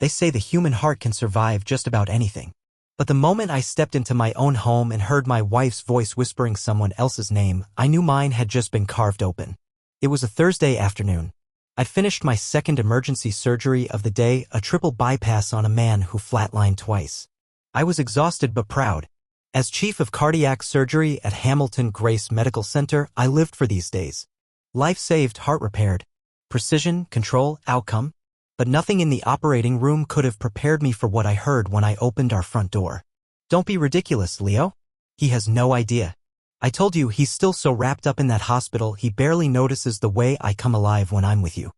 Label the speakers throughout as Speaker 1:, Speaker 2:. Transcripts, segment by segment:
Speaker 1: They say the human heart can survive just about anything. But the moment I stepped into my own home and heard my wife's voice whispering someone else's name, I knew mine had just been carved open. It was a Thursday afternoon. I'd finished my second emergency surgery of the day, a triple bypass on a man who flatlined twice. I was exhausted but proud. As chief of cardiac surgery at Hamilton Grace Medical Center, I lived for these days. Life saved, heart repaired. Precision, control, outcome. But nothing in the operating room could have prepared me for what I heard when I opened our front door. "Don't be ridiculous, Leo. He has no idea. I told you he's still so wrapped up in that hospital he barely notices the way I come alive when I'm with you."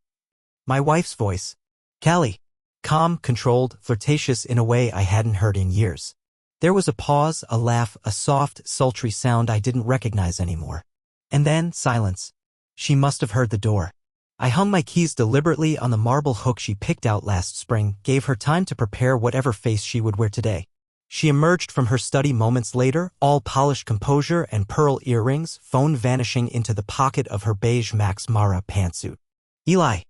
Speaker 1: My wife's voice. Callie. Calm, controlled, flirtatious in a way I hadn't heard in years. There was a pause, a laugh, a soft, sultry sound I didn't recognize anymore. And then, silence. She must have heard the door. I hung my keys deliberately on the marble hook she picked out last spring, gave her time to prepare whatever face she would wear today. She emerged from her study moments later, all polished composure and pearl earrings, phone vanishing into the pocket of her beige Max Mara pantsuit. "Eli,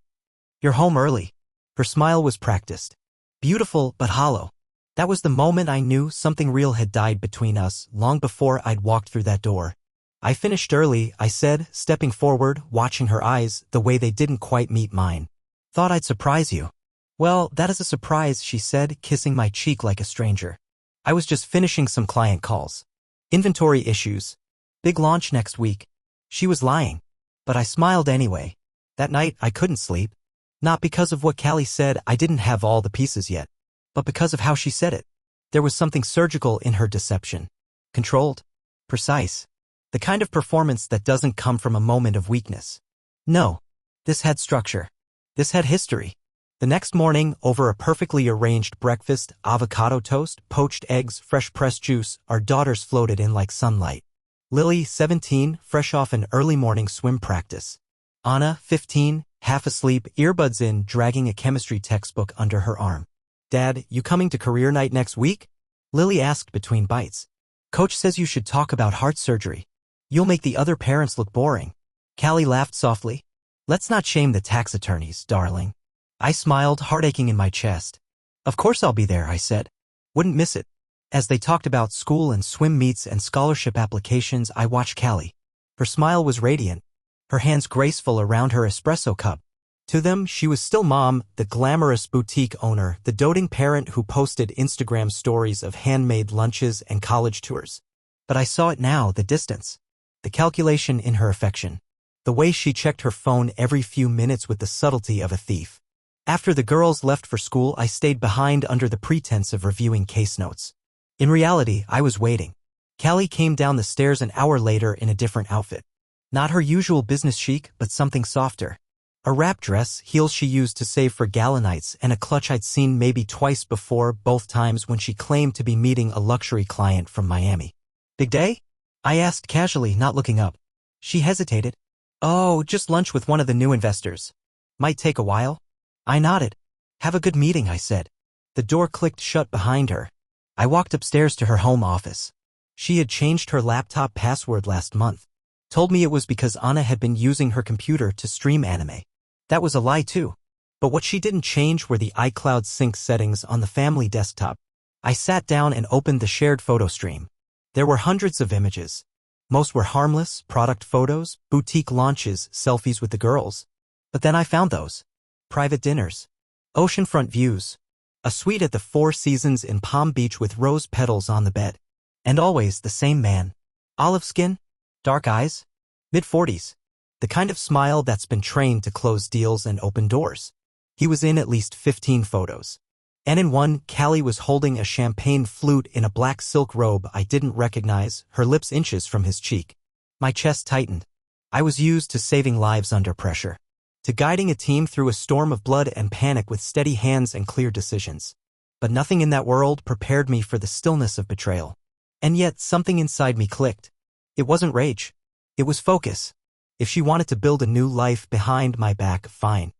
Speaker 1: you're home early." Her smile was practiced. Beautiful but hollow. That was the moment I knew something real had died between us, long before I'd walked through that door. "I finished early," I said, stepping forward, watching her eyes, the way they didn't quite meet mine. "Thought I'd surprise you." "Well, that is a surprise," she said, kissing my cheek like a stranger. "I was just finishing some client calls. Inventory issues. Big launch next week." She was lying. But I smiled anyway. That night, I couldn't sleep. Not because of what Callie said, I didn't have all the pieces yet. But because of how she said it. There was something surgical in her deception. Controlled. Precise. The kind of performance that doesn't come from a moment of weakness. No. This had structure. This had history. The next morning, over a perfectly arranged breakfast, avocado toast, poached eggs, fresh pressed juice, our daughters floated in like sunlight. Lily, 17, fresh off an early morning swim practice. Anna, 15, half asleep, earbuds in, dragging a chemistry textbook under her arm. "Dad, you coming to career night next week?" Lily asked between bites. "Coach says you should talk about heart surgery. You'll make the other parents look boring." Callie laughed softly. "Let's not shame the tax attorneys, darling." I smiled, heart aching in my chest. "Of course I'll be there," I said. "Wouldn't miss it." As they talked about school and swim meets and scholarship applications, I watched Callie. Her smile was radiant, her hands graceful around her espresso cup. To them, she was still Mom, the glamorous boutique owner, the doting parent who posted Instagram stories of handmade lunches and college tours. But I saw it now, the distance. The calculation in her affection. The way she checked her phone every few minutes with the subtlety of a thief. After the girls left for school, I stayed behind under the pretense of reviewing case notes. In reality, I was waiting. Callie came down the stairs an hour later in a different outfit. Not her usual business chic, but something softer. A wrap dress, heels she used to save for gala nights, and a clutch I'd seen maybe twice before, both times when she claimed to be meeting a luxury client from Miami. "Big day?" I asked casually, not looking up. She hesitated. "Oh, just lunch with one of the new investors. Might take a while." I nodded. "Have a good meeting," I said. The door clicked shut behind her. I walked upstairs to her home office. She had changed her laptop password last month. Told me it was because Anna had been using her computer to stream anime. That was a lie too. But what she didn't change were the iCloud sync settings on the family desktop. I sat down and opened the shared photo stream. There were hundreds of images. Most were harmless, product photos, boutique launches, selfies with the girls. But then I found those. Private dinners. Oceanfront views. A suite at the Four Seasons in Palm Beach with rose petals on the bed. And always the same man. Olive skin, dark eyes, mid-40s. The kind of smile that's been trained to close deals and open doors. He was in at least 15 photos. And in one, Callie was holding a champagne flute in a black silk robe I didn't recognize, her lips inches from his cheek. My chest tightened. I was used to saving lives under pressure. To guiding a team through a storm of blood and panic with steady hands and clear decisions. But nothing in that world prepared me for the stillness of betrayal. And yet something inside me clicked. It wasn't rage. It was focus. If she wanted to build a new life behind my back, fine.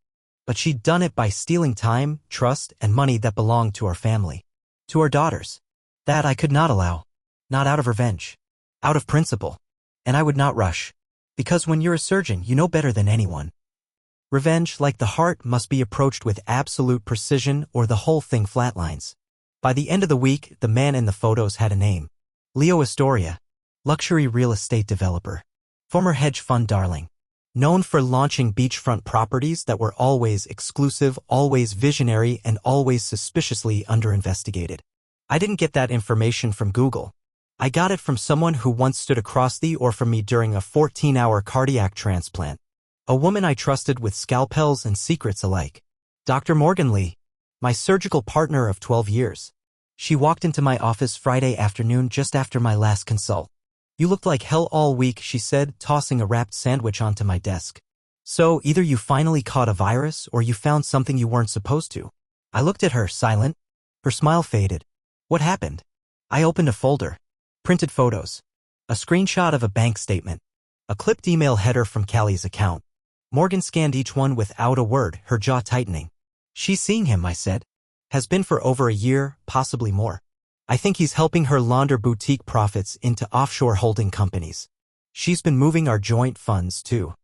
Speaker 1: But she'd done it by stealing time, trust, and money that belonged to our family. To our daughters. That I could not allow. Not out of revenge. Out of principle. And I would not rush. Because when you're a surgeon, you know better than anyone. Revenge, like the heart, must be approached with absolute precision or the whole thing flatlines. By the end of the week, the man in the photos had a name. Leo Astoria, luxury real estate developer, former hedge fund darling, known for launching beachfront properties that were always exclusive, always visionary, and always suspiciously underinvestigated. I didn't get that information from Google. I got it from someone who once stood across from me during a 14-hour cardiac transplant. A woman I trusted with scalpels and secrets alike. Dr. Morgan Lee, my surgical partner of 12 years. She walked into my office Friday afternoon just after my last consult. "You looked like hell all week," she said, tossing a wrapped sandwich onto my desk. "So either you finally caught a virus or you found something you weren't supposed to." I looked at her, silent. Her smile faded. "What happened?" I opened a folder. Printed photos. A screenshot of a bank statement. A clipped email header from Callie's account. Morgan scanned each one without a word, her jaw tightening. "She's seeing him," I said. "Has been for over a year, possibly more. I think he's helping her launder boutique profits into offshore holding companies. She's been moving our joint funds, too."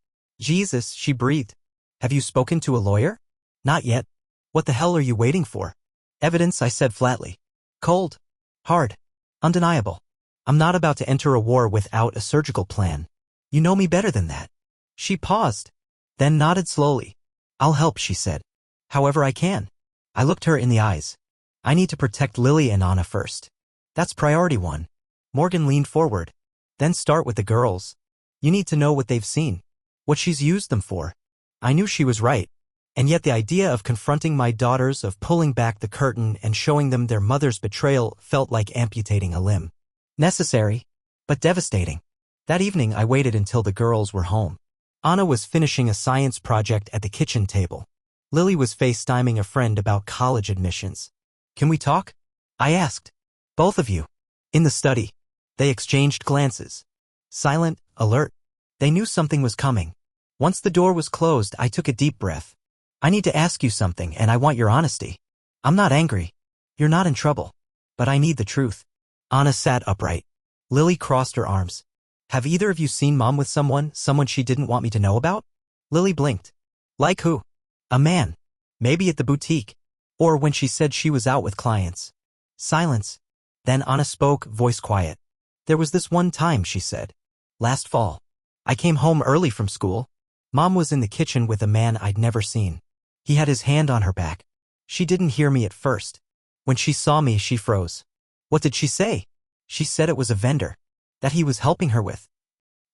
Speaker 1: "Jesus," she breathed. "Have you spoken to a lawyer?" "Not yet." "What the hell are you waiting for?" "Evidence," I said flatly. "Cold. Hard. Undeniable. I'm not about to enter a war without a surgical plan. You know me better than that." She paused, then nodded slowly. "I'll help," she said. "However I can." I looked her in the eyes. "I need to protect Lily and Anna first. That's priority one." Morgan leaned forward. "Then start with the girls. You need to know what they've seen. What she's used them for." I knew she was right. And yet the idea of confronting my daughters, of pulling back the curtain and showing them their mother's betrayal, felt like amputating a limb. Necessary, but devastating. That evening I waited until the girls were home. Anna was finishing a science project at the kitchen table. Lily was FaceTiming a friend about college admissions. "Can we talk?" I asked. "Both of you?" In the study. They exchanged glances. Silent, alert. They knew something was coming. Once the door was closed, I took a deep breath. "I need to ask you something, and I want your honesty. I'm not angry. You're not in trouble. But I need the truth." Anna sat upright. Lily crossed her arms. "Have either of you seen Mom with someone she didn't want me to know about?" Lily blinked. "Like who?" "A man. Maybe at the boutique. Or when she said she was out with clients." Silence. Then Anna spoke, voice quiet. "There was this one time," she said. "Last fall. I came home early from school. Mom was in the kitchen with a man I'd never seen. He had his hand on her back. She didn't hear me at first. When she saw me, she froze." "What did she say?" "She said it was a vendor. That he was helping her with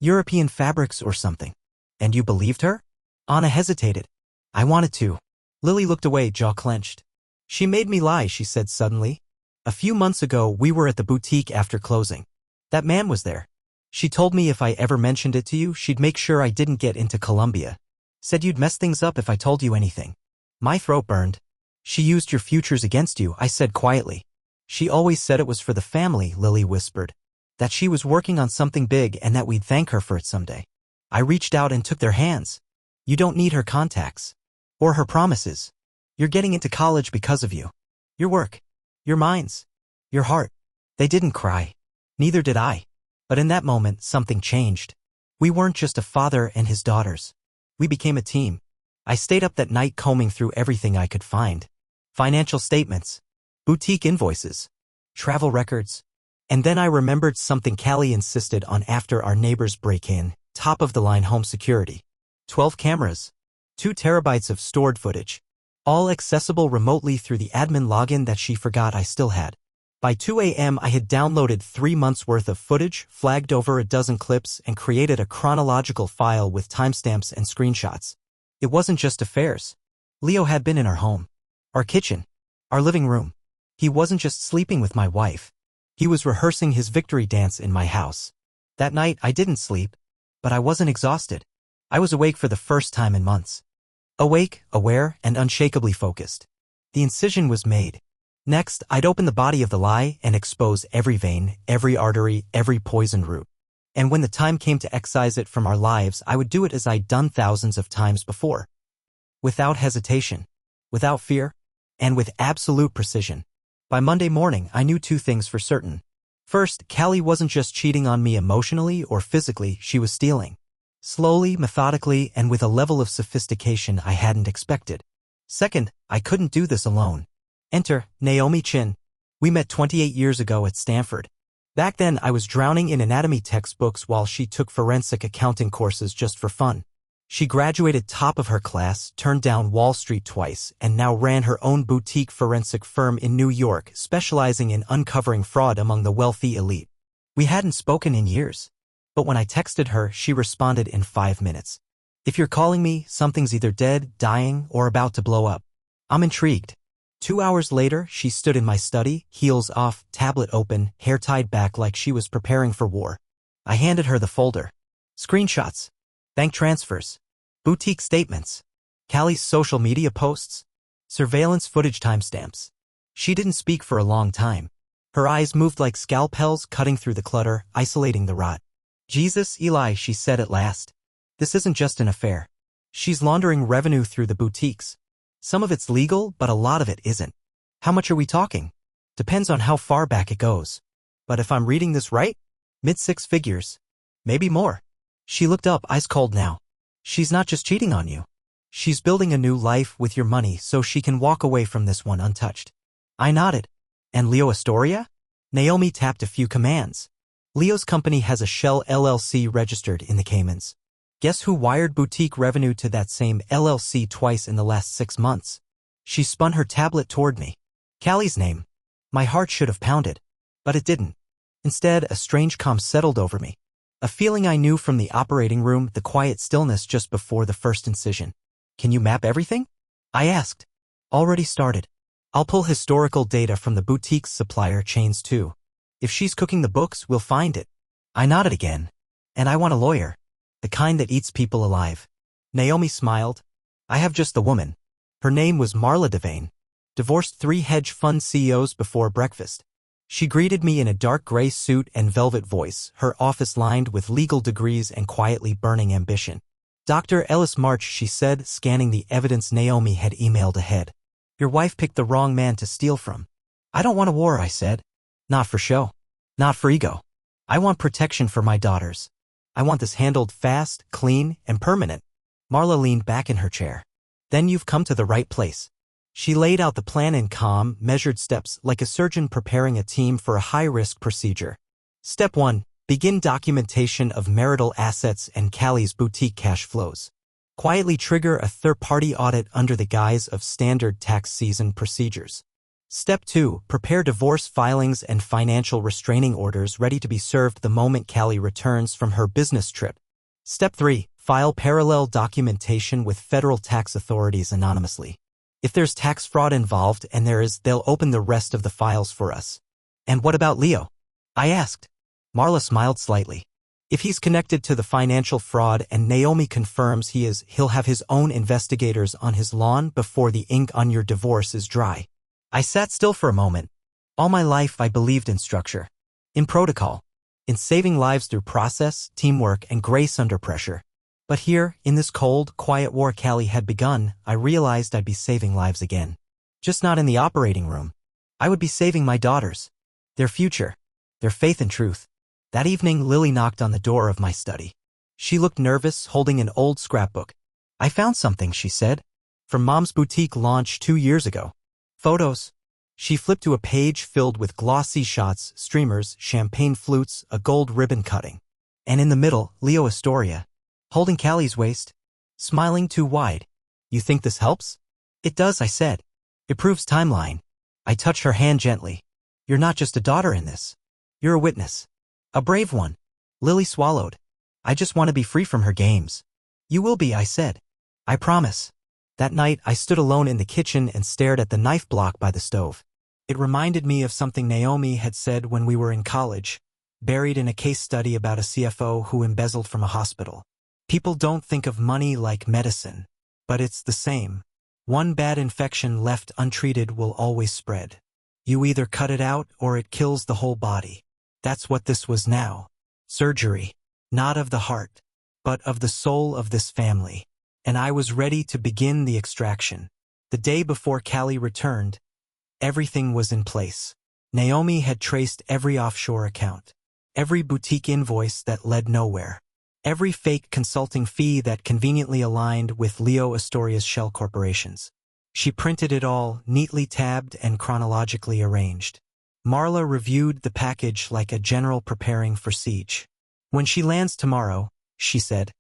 Speaker 1: European fabrics or something." "And you believed her?" Anna hesitated. "I wanted to." Lily looked away, jaw clenched. "She made me lie," she said suddenly. "A few months ago, we were at the boutique after closing. That man was there. She told me if I ever mentioned it to you, she'd make sure I didn't get into Colombia. Said you'd mess things up if I told you anything." My throat burned. "She used your futures against you," I said quietly. "She always said it was for the family," Lily whispered. "That she was working on something big and that we'd thank her for it someday." I reached out and took their hands. "You don't need her contacts. Or her promises. You're getting into college because of you. Your work. Your minds. Your heart." They didn't cry. Neither did I. But in that moment, something changed. We weren't just a father and his daughters. We became a team. I stayed up that night combing through everything I could find. Financial statements. Boutique invoices. Travel records. And then I remembered something Callie insisted on after our neighbor's break-in. Top-of-the-line home security. 12 cameras. 2 terabytes of stored footage. All accessible remotely through the admin login that she forgot I still had. By 2 a.m. I had downloaded 3 months' worth of footage, flagged over a dozen clips, and created a chronological file with timestamps and screenshots. It wasn't just affairs. Leo had been in our home. Our kitchen. Our living room. He wasn't just sleeping with my wife. He was rehearsing his victory dance in my house. That night I didn't sleep, but I wasn't exhausted. I was awake for the first time in months. Awake, aware, and unshakably focused. The incision was made. Next, I'd open the body of the lie and expose every vein, every artery, every poison root. And when the time came to excise it from our lives, I would do it as I'd done thousands of times before. Without hesitation. Without fear. And with absolute precision. By Monday morning, I knew 2 things for certain. First, Callie wasn't just cheating on me emotionally or physically, she was stealing. slowly, methodically, and with a level of sophistication I hadn't expected. Second, I couldn't do this alone. Enter Naomi Chin. We met 28 years ago at Stanford. Back then, I was drowning in anatomy textbooks while she took forensic accounting courses just for fun. She graduated top of her class, turned down Wall Street twice, and now ran her own boutique forensic firm in New York, specializing in uncovering fraud among the wealthy elite. We hadn't spoken in years. But when I texted her, she responded in 5 minutes. If you're calling me, something's either dead, dying, or about to blow up. I'm intrigued. 2 hours later, she stood in my study, heels off, tablet open, hair tied back like she was preparing for war. I handed her the folder. Screenshots. Bank transfers. Boutique statements. Callie's social media posts. Surveillance footage timestamps. She didn't speak for a long time. Her eyes moved like scalpels cutting through the clutter, isolating the rot. Jesus, Eli, she said at last. This isn't just an affair. She's laundering revenue through the boutiques. Some of it's legal, but a lot of it isn't. How much are we talking? Depends on how far back it goes. But if I'm reading this right, mid-6 figures. Maybe more. She looked up, eyes cold now. She's not just cheating on you. She's building a new life with your money so she can walk away from this one untouched. I nodded. And Leo Astoria? Naomi tapped a few commands. Leo's company has a Shell LLC registered in the Caymans. Guess who wired boutique revenue to that same LLC twice in the last 6 months? She spun her tablet toward me. Callie's name. My heart should have pounded. But it didn't. Instead, a strange calm settled over me. A feeling I knew from the operating room, the quiet stillness just before the first incision. Can you map everything? I asked. Already started. I'll pull historical data from the boutique's supplier chains too. If she's cooking the books, we'll find it. I nodded again. And I want a lawyer. The kind that eats people alive. Naomi smiled. I have just the woman. Her name was Marla Devane. Divorced 3 hedge fund CEOs before breakfast. She greeted me in a dark gray suit and velvet voice, her office lined with legal degrees and quietly burning ambition. Dr. Ellis March, she said, scanning the evidence Naomi had emailed ahead. Your wife picked the wrong man to steal from. I don't want a war, I said. Not for show. Not for ego. I want protection for my daughters. I want this handled fast, clean, and permanent. Marla leaned back in her chair. Then you've come to the right place. She laid out the plan in calm, measured steps like a surgeon preparing a team for a high-risk procedure. Step 1. Begin documentation of marital assets and Callie's boutique cash flows. Quietly trigger a third-party audit under the guise of standard tax season procedures. Step 2. Prepare divorce filings and financial restraining orders ready to be served the moment Callie returns from her business trip. Step 3. File parallel documentation with federal tax authorities anonymously. If there's tax fraud involved, and there is, they'll open the rest of the files for us. And what about Leo? I asked. Marla smiled slightly. If he's connected to the financial fraud and Naomi confirms he is, he'll have his own investigators on his lawn before the ink on your divorce is dry. I sat still for a moment. All my life I believed in structure, in protocol, in saving lives through process, teamwork, and grace under pressure. But here, in this cold, quiet war Callie had begun, I realized I'd be saving lives again. Just not in the operating room. I would be saving my daughters. Their future. Their faith and truth. That evening, Lily knocked on the door of my study. She looked nervous, holding an old scrapbook. I found something, she said. From Mom's boutique launch 2 years ago. Photos. She flipped to a page filled with glossy shots, streamers, champagne flutes, a gold ribbon cutting. And in the middle, Leo Astoria. Holding Callie's waist. Smiling too wide. You think this helps? It does, I said. It proves timeline. I touched her hand gently. You're not just a daughter in this. You're a witness. A brave one. Lily swallowed. I just want to be free from her games. You will be, I said. I promise. That night, I stood alone in the kitchen and stared at the knife block by the stove. It reminded me of something Naomi had said when we were in college, buried in a case study about a CFO who embezzled from a hospital. People don't think of money like medicine, but it's the same. One bad infection left untreated will always spread. You either cut it out or it kills the whole body. That's what this was now. Surgery, not of the heart, but of the soul of this family. And I was ready to begin the extraction. The day before Callie returned, everything was in place. Naomi had traced every offshore account, every boutique invoice that led nowhere. Every fake consulting fee that conveniently aligned with Leo Astoria's shell corporations. She printed it all, neatly tabbed and chronologically arranged. Marla reviewed the package like a general preparing for siege. When she lands tomorrow, she said,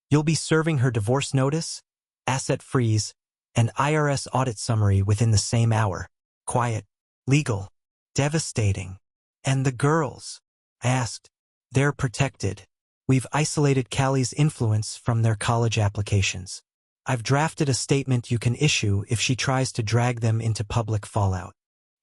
Speaker 1: you'll be serving her divorce notice, asset freeze, and IRS audit summary within the same hour. Quiet, legal, devastating. And the girls? I asked. They're protected. We've isolated Callie's influence from their college applications. I've drafted a statement you can issue if she tries to drag them into public fallout.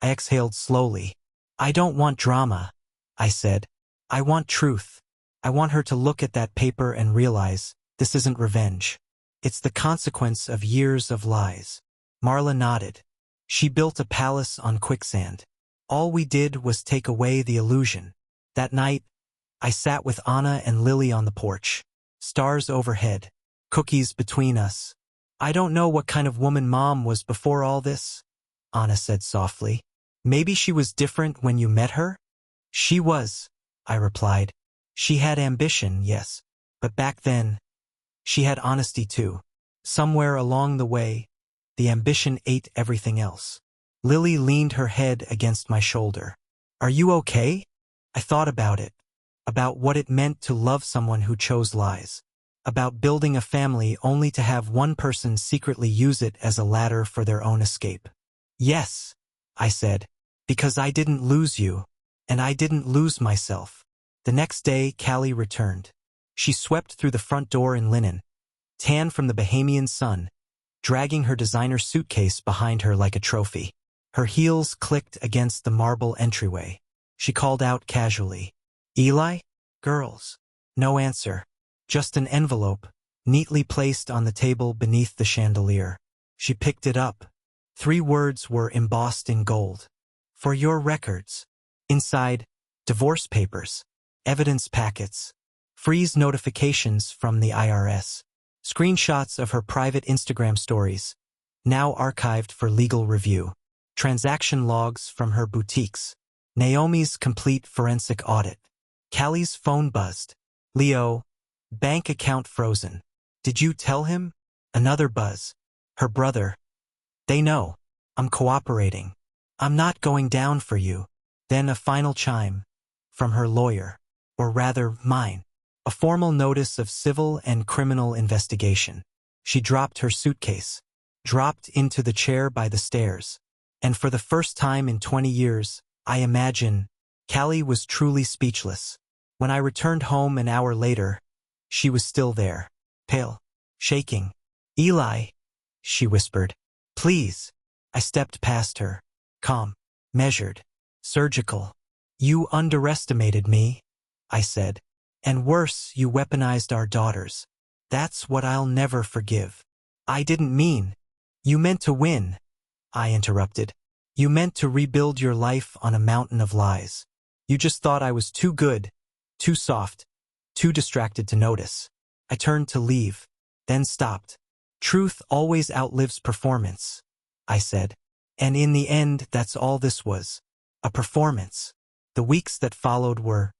Speaker 1: I exhaled slowly. I don't want drama, I said. I want truth. I want her to look at that paper and realize this isn't revenge. It's the consequence of years of lies. Marla nodded. She built a palace on quicksand. All we did was take away the illusion. That night, I sat with Anna and Lily on the porch. Stars overhead. Cookies between us. I don't know what kind of woman Mom was before all this, Anna said softly. Maybe she was different when you met her? She was, I replied. She had ambition, yes, but back then, she had honesty too. Somewhere along the way, the ambition ate everything else. Lily leaned her head against my shoulder. Are you okay? I thought about it. About what it meant to love someone who chose lies. About building a family only to have one person secretly use it as a ladder for their own escape. Yes, I said, because I didn't lose you, and I didn't lose myself. The next day, Callie returned. She swept through the front door in linen, tan from the Bahamian sun, dragging her designer suitcase behind her like a trophy. Her heels clicked against the marble entryway. She called out casually, Eli? Girls. No answer. Just an envelope, neatly placed on the table beneath the chandelier. She picked it up. 3 words were embossed in gold. For your records. Inside, divorce papers, evidence packets, freeze notifications from the IRS, screenshots of her private Instagram stories, now archived for legal review, transaction logs from her boutiques, Naomi's complete forensic audit. Callie's phone buzzed. Leo, bank account frozen. Did you tell him? Another buzz. Her brother. They know. I'm cooperating. I'm not going down for you. Then a final chime. From her lawyer. Or rather, mine. A formal notice of civil and criminal investigation. She dropped her suitcase. Dropped into the chair by the stairs. And for the first time in 20 years, I imagine, Callie was truly speechless. When I returned home an hour later, she was still there, pale, shaking. Eli, she whispered. Please. I stepped past her, calm, measured, surgical. You underestimated me, I said. And worse, you weaponized our daughters. That's what I'll never forgive. I didn't mean. You meant to win, I interrupted. You meant to rebuild your life on a mountain of lies. You just thought I was too good, too soft, too distracted to notice. I turned to leave, then stopped. Truth always outlives performance, I said. And in the end, that's all this was. A performance. The weeks that followed were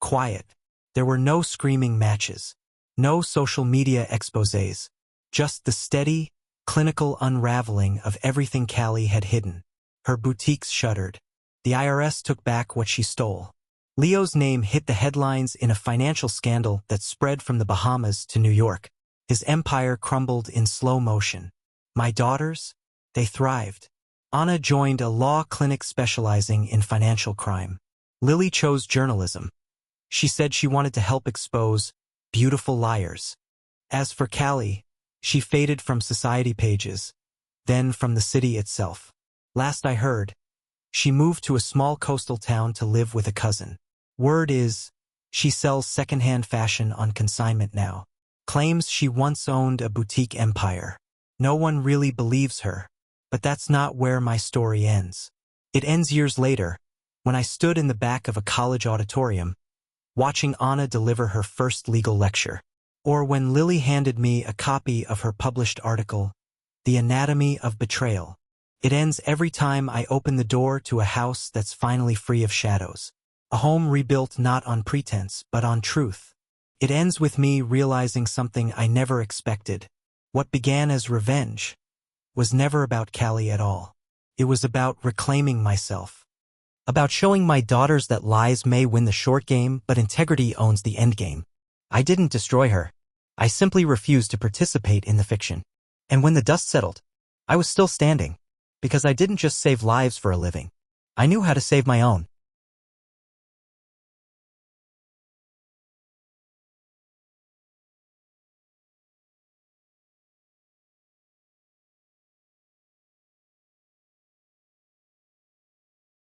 Speaker 1: quiet. There were no screaming matches, no social media exposés, just the steady, clinical unraveling of everything Callie had hidden. Her boutiques shuttered. The IRS took back what she stole. Leo's name hit the headlines in a financial scandal that spread from the Bahamas to New York. His empire crumbled in slow motion. My daughters? They thrived. Anna joined a law clinic specializing in financial crime. Lily chose journalism. She said she wanted to help expose beautiful liars. As for Callie, she faded from society pages, then from the city itself. Last I heard, she moved to a small coastal town to live with a cousin. Word is, she sells secondhand fashion on consignment now. Claims she once owned a boutique empire. No one really believes her. But that's not where my story ends. It ends years later, when I stood in the back of a college auditorium, watching Anna deliver her first legal lecture. Or when Lily handed me a copy of her published article, The Anatomy of Betrayal. It ends every time I open the door to a house that's finally free of shadows. A home rebuilt not on pretense, but on truth. It ends with me realizing something I never expected. What began as revenge was never about Callie at all. It was about reclaiming myself. About showing my daughters that lies may win the short game, but integrity owns the end game. I didn't destroy her. I simply refused to participate in the fiction. And when the dust settled, I was still standing. Because I didn't just save lives for a living. I knew how to save my own.